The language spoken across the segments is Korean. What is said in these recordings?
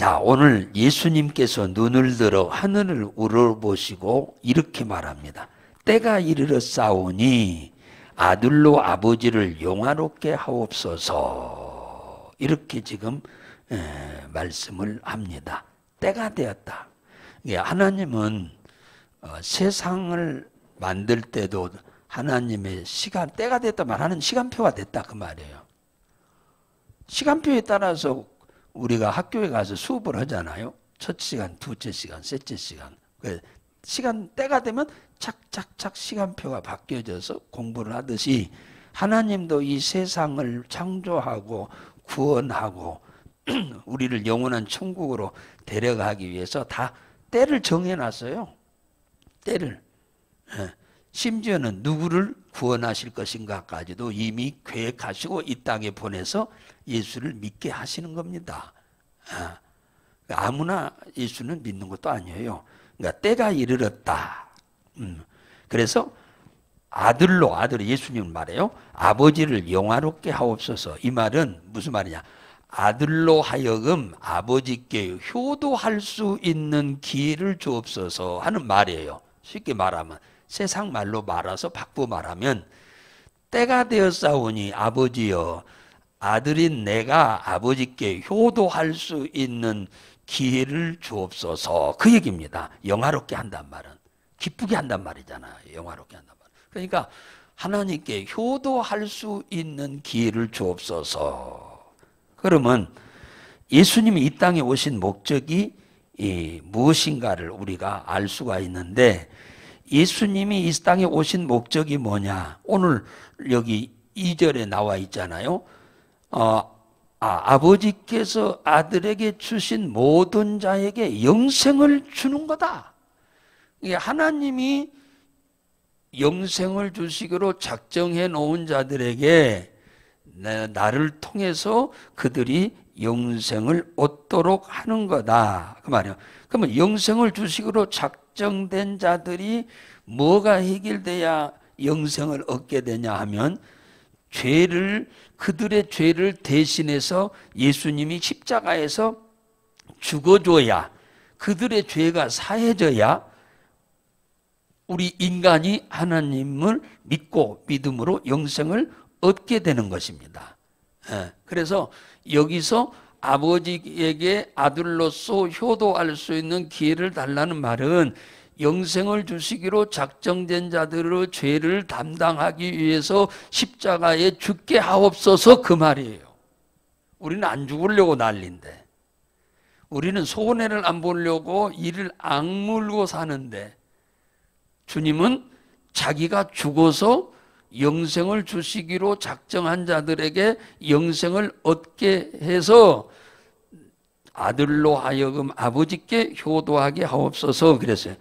자, 오늘 예수님께서 눈을 들어 하늘을 우러보시고 이렇게 말합니다. 때가 이르렀사오니 아들로 아버지를 영화롭게 하옵소서. 이렇게 지금 말씀을 합니다. 때가 되었다. 하나님은 세상을 만들 때도 하나님의 시간, 때가 됐다 말하는 시간표가 됐다 그 말이에요. 시간표에 따라서 우리가 학교에 가서 수업을 하잖아요. 첫 시간, 두째 시간, 셋째 시간. 시간 때가 되면 착착착 시간표가 바뀌어져서 공부를 하듯이 하나님도 이 세상을 창조하고 구원하고 우리를 영원한 천국으로 데려가기 위해서 다 때를 정해놨어요. 때를. 심지어는 누구를 구원하실 것인가까지도 이미 계획하시고 이 땅에 보내서 예수를 믿게 하시는 겁니다. 아무나 예수는 믿는 것도 아니에요. 그러니까 때가 이르렀다. 그래서 아들로, 아들이 예수님은 말해요. 아버지를 영화롭게 하옵소서. 이 말은 무슨 말이냐? 아들로 하여금 아버지께 효도할 수 있는 기회를 주옵소서 하는 말이에요. 쉽게 말하면 세상 말로 말아서 바꾸어 말하면 때가 되었사오니 아버지여 아들인 내가 아버지께 효도할 수 있는 기회를 주옵소서 그 얘기입니다. 영화롭게 한단 말은 기쁘게 한단 말이잖아요. 영화롭게 한단 말. 그러니까 하나님께 효도할 수 있는 기회를 주옵소서. 그러면 예수님이 이 땅에 오신 목적이 무엇인가를 우리가 알 수가 있는데 예수님이 이 땅에 오신 목적이 뭐냐? 오늘 여기 2절에 나와 있잖아요. 아버지께서 아들에게 주신 모든 자에게 영생을 주는 거다. 하나님이 영생을 주시기로 작정해 놓은 자들에게 나를 통해서 그들이 영생을 얻도록 하는 거다. 그 말이에요. 그러면 영생을 주시기로 작정된 자들이 뭐가 해결돼야 영생을 얻게 되냐 하면 그들의 죄를 대신해서 예수님이 십자가에서 죽어줘야 그들의 죄가 사해져야 우리 인간이 하나님을 믿고 믿음으로 영생을 얻게 되는 것입니다. 그래서 여기서 아버지에게 아들로서 효도할 수 있는 기회를 달라는 말은 영생을 주시기로 작정된 자들의 죄를 담당하기 위해서 십자가에 죽게 하옵소서 그 말이에요. 우리는 안 죽으려고 난리인데 우리는 손해를 안 보려고 이를 악물고 사는데 주님은 자기가 죽어서 영생을 주시기로 작정한 자들에게 영생을 얻게 해서 아들로 하여금 아버지께 효도하게 하옵소서 그랬어요.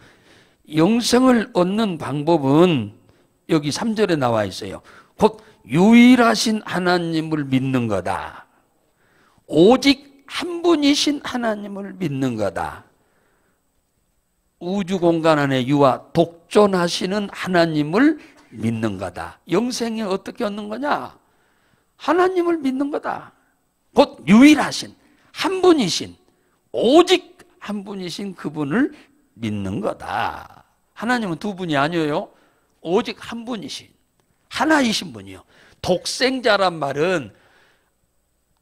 영생을 얻는 방법은 여기 3절에 나와 있어요. 곧 유일하신 하나님을 믿는 거다. 오직 한 분이신 하나님을 믿는 거다. 우주 공간 안에 유아 독존하시는 하나님을 믿는 거다. 영생이 어떻게 얻는 거냐? 하나님을 믿는 거다. 곧 유일하신 한 분이신 오직 한 분이신 그분을 믿는 거다. 하나님은 두 분이 아니에요. 오직 한 분이신 하나이신 분이요. 독생자란 말은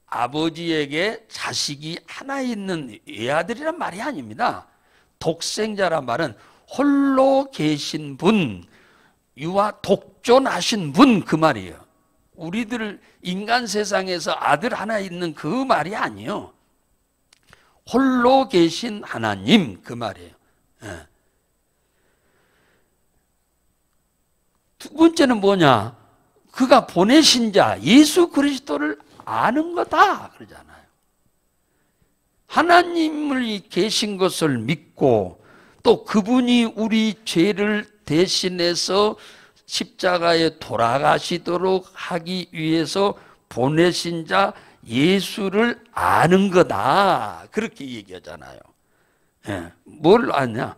아버지에게 자식이 하나 있는 외아들이란 말이 아닙니다. 독생자란 말은 홀로 계신 분, 유아 독존하신 분 그 말이에요. 우리들 인간 세상에서 아들 하나 있는 그 말이 아니에요. 홀로 계신 하나님 그 말이에요. 두 번째는 뭐냐? 그가 보내신 자 예수 그리스도를 아는 거다 그러잖아요. 하나님을 계신 것을 믿고 또 그분이 우리 죄를 대신해서 십자가에 돌아가시도록 하기 위해서 보내신 자 예수를 아는 거다 그렇게 얘기하잖아요. 뭘 아냐?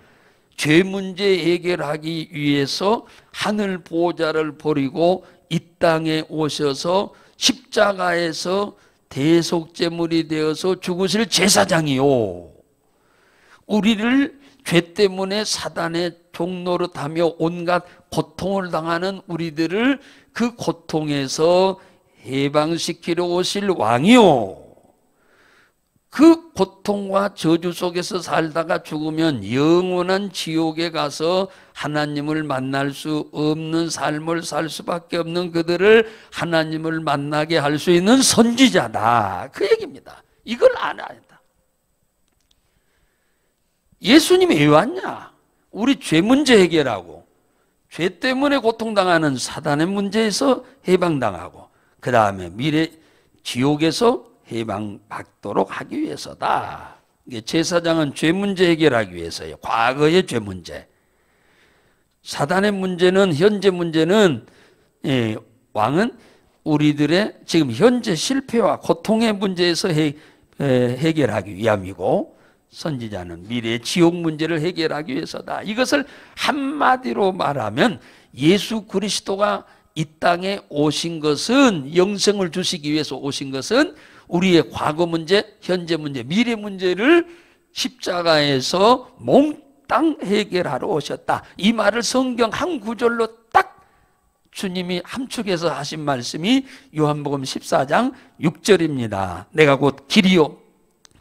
죄 문제 해결하기 위해서 하늘 보좌를 버리고 이 땅에 오셔서 십자가에서 대속제물이 되어서 죽으실 제사장이요, 우리를 죄 때문에 사단의 종노릇하며 온갖 고통을 당하는 우리들을 그 고통에서 해방시키러 오실 왕이요, 그 고통과 저주 속에서 살다가 죽으면 영원한 지옥에 가서 하나님을 만날 수 없는 삶을 살 수밖에 없는 그들을 하나님을 만나게 할 수 있는 선지자다, 그 얘기입니다. 이걸 알아야 한다. 예수님이 왜 왔냐? 우리 죄 문제 해결하고, 죄 때문에 고통당하는 사단의 문제에서 해방당하고, 그 다음에 미래 지옥에서 해방받도록 하기 위해서다. 제사장은 죄 문제 해결하기 위해서예요. 과거의 죄 문제. 사단의 문제는, 현재 문제는, 왕은 우리들의 지금 현재 실패와 고통의 문제에서 해결하기 위함이고, 선지자는 미래의 지옥 문제를 해결하기 위해서다. 이것을 한마디로 말하면 예수 그리스도가 이 땅에 오신 것은, 영생을 주시기 위해서 오신 것은 우리의 과거 문제, 현재 문제, 미래 문제를 십자가에서 몽땅 해결하러 오셨다. 이 말을 성경 한 구절로 딱 주님이 함축해서 하신 말씀이 요한복음 14장 6절입니다. 내가 곧 길이요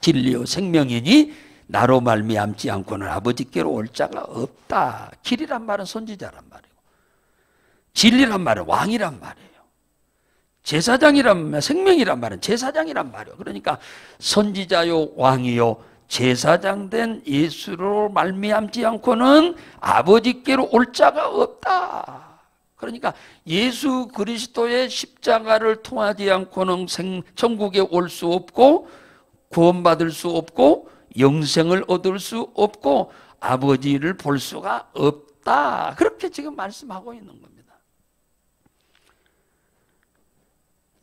진리요 생명이니 나로 말미암지 않고는 아버지께로 올 자가 없다. 길이란 말은 선지자란 말이고, 진리란 말은 왕이란 말이에요. 제사장이란 말, 생명이란 말은 제사장이란 말이에요. 그러니까 선지자요 왕이요 제사장 된 예수로 말미암지 않고는 아버지께로 올 자가 없다. 그러니까 예수 그리스도의 십자가를 통하지 않고는 천국에 올 수 없고, 구원받을 수 없고, 영생을 얻을 수 없고, 아버지를 볼 수가 없다. 그렇게 지금 말씀하고 있는 겁니다.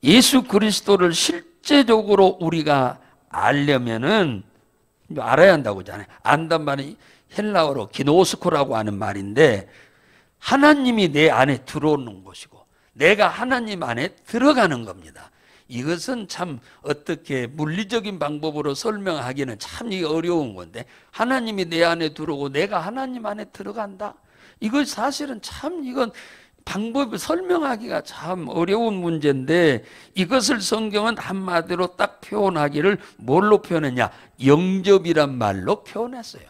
예수 그리스도를 실제적으로 우리가 알려면은 알아야 한다고 하잖아요. 안단 말이 헬라어로 기노스코라고 하는 말인데, 하나님이 내 안에 들어오는 것이고 내가 하나님 안에 들어가는 겁니다. 이것은 참 어떻게 물리적인 방법으로 설명하기는 참 어려운 건데, 하나님이 내 안에 들어오고 내가 하나님 안에 들어간다? 이거 사실은 참 이건 방법을 설명하기가 참 어려운 문제인데, 이것을 성경은 한마디로 딱 표현하기를 뭘로 표현했냐? 영접이란 말로 표현했어요.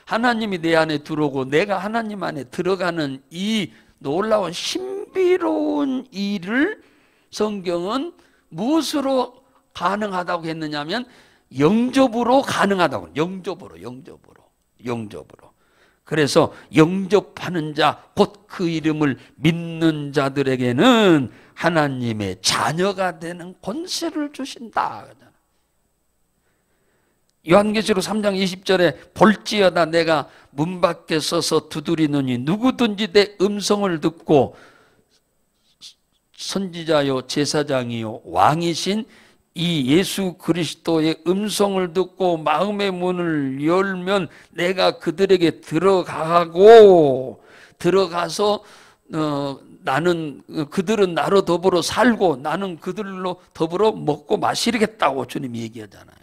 하나님이 내 안에 들어오고 내가 하나님 안에 들어가는 이 놀라운 신비로운 일을 성경은 무엇으로 가능하다고 했느냐면 영접으로 가능하다고. 영접으로. 그래서 영접하는 자, 곧 그 이름을 믿는 자들에게는 하나님의 자녀가 되는 권세를 주신다. 요한계시록 3장 20절에 볼지어다 내가 문 밖에 서서 두드리느니 누구든지 내 음성을 듣고 선지자요 제사장이요 왕이신 이 예수 그리스도의 음성을 듣고 마음의 문을 열면 내가 그들에게 들어가서 나는 그들은 나로 더불어 살고 나는 그들로 더불어 먹고 마시겠다고 주님이 얘기하잖아요.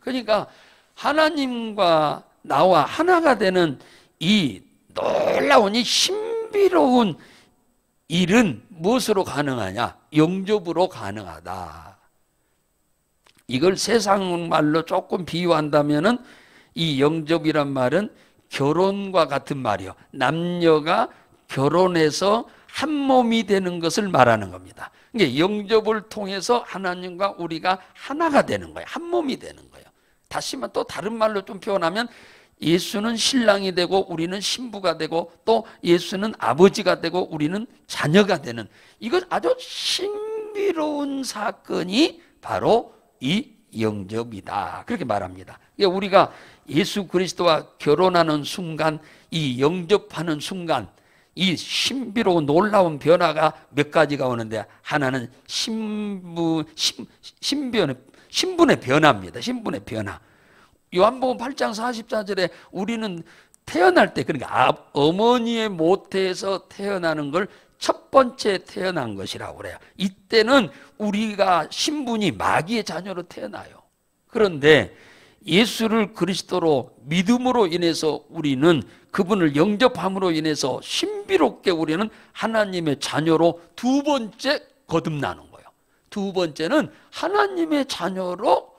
그러니까 하나님과 나와 하나가 되는 이 놀라운 이 신비로운 일은 무엇으로 가능하냐? 영접으로 가능하다. 이걸 세상 말로 조금 비유한다면은 이 영접이란 말은 결혼과 같은 말이요. 남녀가 결혼해서 한 몸이 되는 것을 말하는 겁니다. 그러니까 영접을 통해서 하나님과 우리가 하나가 되는 거예요. 한 몸이 되는 거예요. 다시 또 다른 말로 좀 표현하면 예수는 신랑이 되고 우리는 신부가 되고 또 예수는 아버지가 되고 우리는 자녀가 되는, 이건 아주 신비로운 사건이 바로 이 영접이다. 그렇게 말합니다. 그러니까 우리가 예수 그리스도와 결혼하는 순간, 이 영접하는 순간 이 신비로운 놀라운 변화가 몇 가지가 오는데, 하나는 신분의 변화입니다. 신분의 변화. 요한복음 8장 44절에 우리는 태어날 때, 그러니까 어머니의 모태에서 태어나는 걸 첫 번째 태어난 것이라고 그래요. 이때는 우리가 신분이 마귀의 자녀로 태어나요. 그런데 예수를 그리스도로 믿음으로 인해서 우리는 그분을 영접함으로 인해서 신비롭게 우리는 하나님의 자녀로 두 번째 거듭나는 거예요. 두 번째는 하나님의 자녀로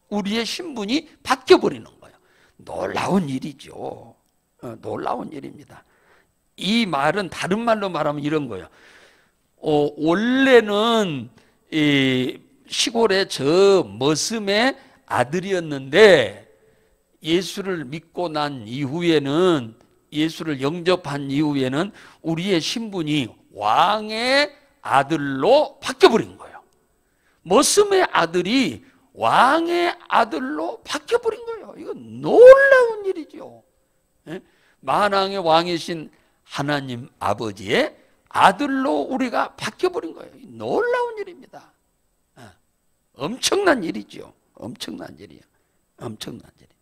우리의 신분이 바뀌어버리는 거예요. 놀라운 일이죠. 놀라운 일입니다. 이 말은 다른 말로 말하면 이런 거예요. 원래는 이 시골의 저 머슴의 아들이었는데 예수를 믿고 난 이후에는, 예수를 영접한 이후에는 우리의 신분이 왕의 아들로 바뀌어버린 거예요. 머슴의 아들이 왕의 아들로 바뀌어버린 거예요. 이건 놀라운 일이죠. 만왕의 왕이신 하나님 아버지의 아들로 우리가 바뀌어버린 거예요. 놀라운 일입니다. 엄청난 일이죠. 엄청난 일이에요. 엄청난 일이에요.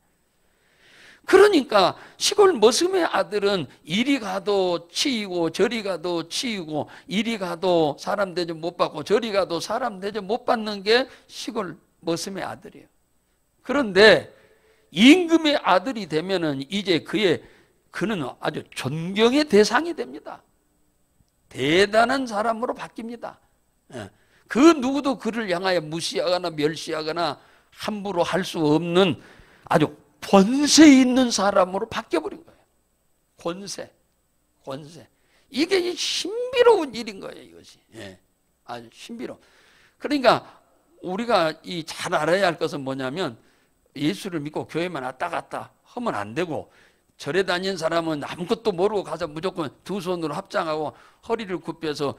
그러니까 시골 머슴의 아들은 이리 가도 치이고 저리 가도 치이고, 이리 가도 사람 대접 못 받고 저리 가도 사람 대접 못 받는 게 시골 머슴의 아들이에요. 그런데 임금의 아들이 되면은 이제 그는 아주 존경의 대상이 됩니다. 대단한 사람으로 바뀝니다. 그 누구도 그를 향하여 무시하거나 멸시하거나 함부로 할 수 없는 아주 권세 있는 사람으로 바뀌어버린 거예요. 권세. 이게 신비로운 일인 거예요, 이것이. 아주 신비로워. 그러니까 우리가 잘 알아야 할 것은 뭐냐면, 예수를 믿고 교회만 왔다 갔다 하면 안 되고, 절에 다닌 사람은 아무것도 모르고 가서 무조건 두 손으로 합장하고 허리를 굽혀서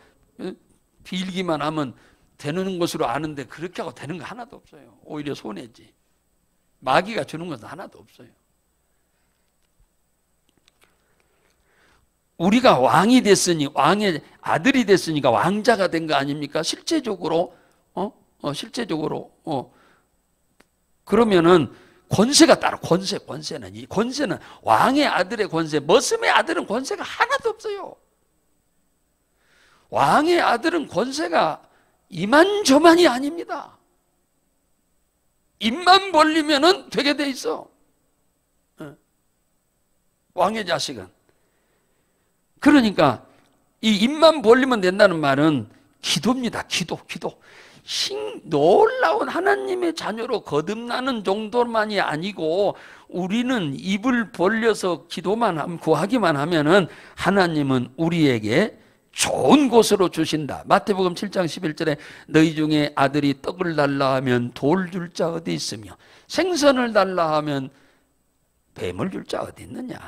빌기만 하면 되는 것으로 아는데, 그렇게 하고 되는 거 하나도 없어요. 오히려 손해지. 마귀가 주는 것은 하나도 없어요. 우리가 왕이 됐으니, 왕의 아들이 됐으니까 왕자가 된 거 아닙니까? 실제적으로 그러면은 권세가 따로, 권세는 왕의 아들의 권세, 머슴의 아들은 권세가 하나도 없어요. 왕의 아들은 권세가 이만저만이 아닙니다. 입만 벌리면은 되게 돼 있어. 왕의 자식은. 그러니까 이 입만 벌리면 된다는 말은 기도입니다. 기도. 놀라운 하나님의 자녀로 거듭나는 정도만이 아니고, 우리는 입을 벌려서 기도만 하면, 구하기만 하면은 하나님은 우리에게 좋은 곳으로 주신다. 마태복음 7장 11절에 너희 중에 아들이 떡을 달라 하면 돌 줄 자 어디 있으며, 생선을 달라 하면 뱀을 줄 자 어디 있느냐.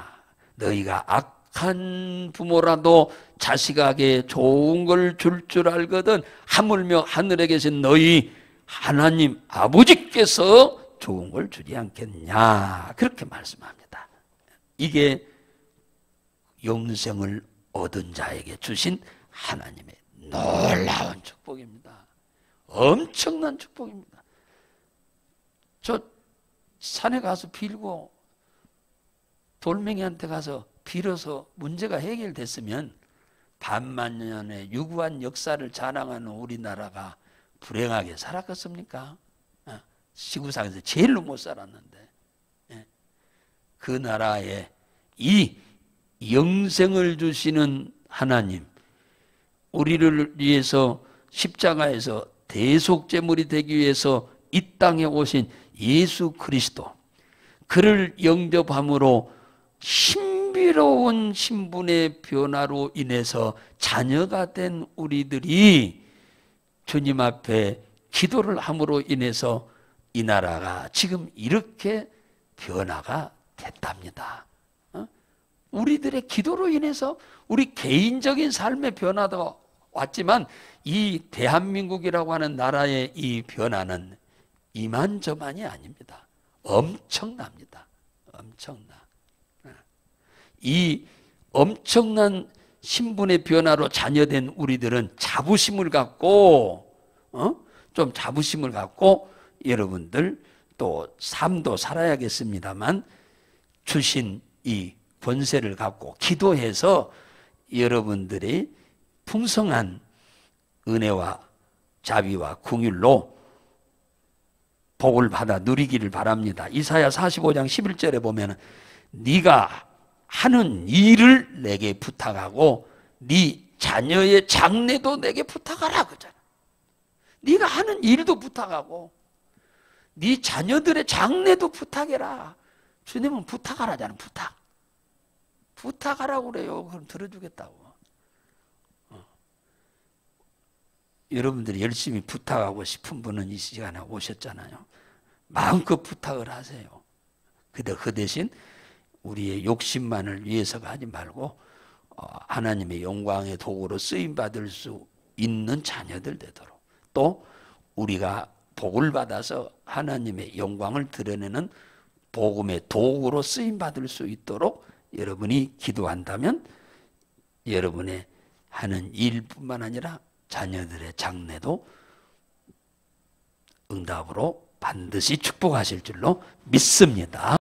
너희가 악한 부모라도 자식에게 좋은 걸 줄 줄 알거든 하물며 하늘에 계신 너희 하나님 아버지께서 좋은 걸 주지 않겠냐. 그렇게 말씀합니다. 이게 영생을 얻은 자에게 주신 하나님의 놀라운 축복입니다. 엄청난 축복입니다. 저 산에 가서 빌고 돌멩이한테 가서 빌어서 문제가 해결됐으면 반만년의 유구한 역사를 자랑하는 우리나라가 불행하게 살았겠습니까? 지구상에서 제일로 못 살았는데, 그 나라에 이 영생을 주시는 하나님, 우리를 위해서 십자가에서 대속제물이 되기 위해서 이 땅에 오신 예수 그리스도, 그를 영접함으로 신비로운 신분의 변화로 인해서 자녀가 된 우리들이 주님 앞에 기도를 함으로 인해서 이 나라가 지금 이렇게 변화가 됐답니다. 우리들의 기도로 인해서 우리 개인적인 삶의 변화도 왔지만, 이 대한민국이라고 하는 나라의 이 변화는 이만저만이 아닙니다. 엄청납니다. 엄청나. 이 엄청난 신분의 변화로 자녀된 우리들은 자부심을 갖고, 좀 자부심을 갖고 여러분들 또 삶도 살아야겠습니다만, 주신 이 권세를 갖고 기도해서 여러분들이 풍성한 은혜와 자비와 긍휼로 복을 받아 누리기를 바랍니다. 이사야 45장 11절에 보면 네가 하는 일을 내게 부탁하고 네 자녀의 장래도 내게 부탁하라 그러잖아. 네가 하는 일도 부탁하고 네 자녀들의 장래도 부탁해라. 주님은 부탁하라잖아. 부탁하라고 그래요. 그럼 들어주겠다고. 여러분들이 열심히 부탁하고 싶은 분은 이 시간에 오셨잖아요. 마음껏 부탁을 하세요. 그 대신 우리의 욕심만을 위해서가 하지 말고 하나님의 영광의 도구로 쓰임받을 수 있는 자녀들 되도록, 또 우리가 복을 받아서 하나님의 영광을 드러내는 복음의 도구로 쓰임받을 수 있도록 여러분이 기도한다면 여러분의 하는 일뿐만 아니라 자녀들의 장래도 응답으로 반드시 축복하실 줄로 믿습니다.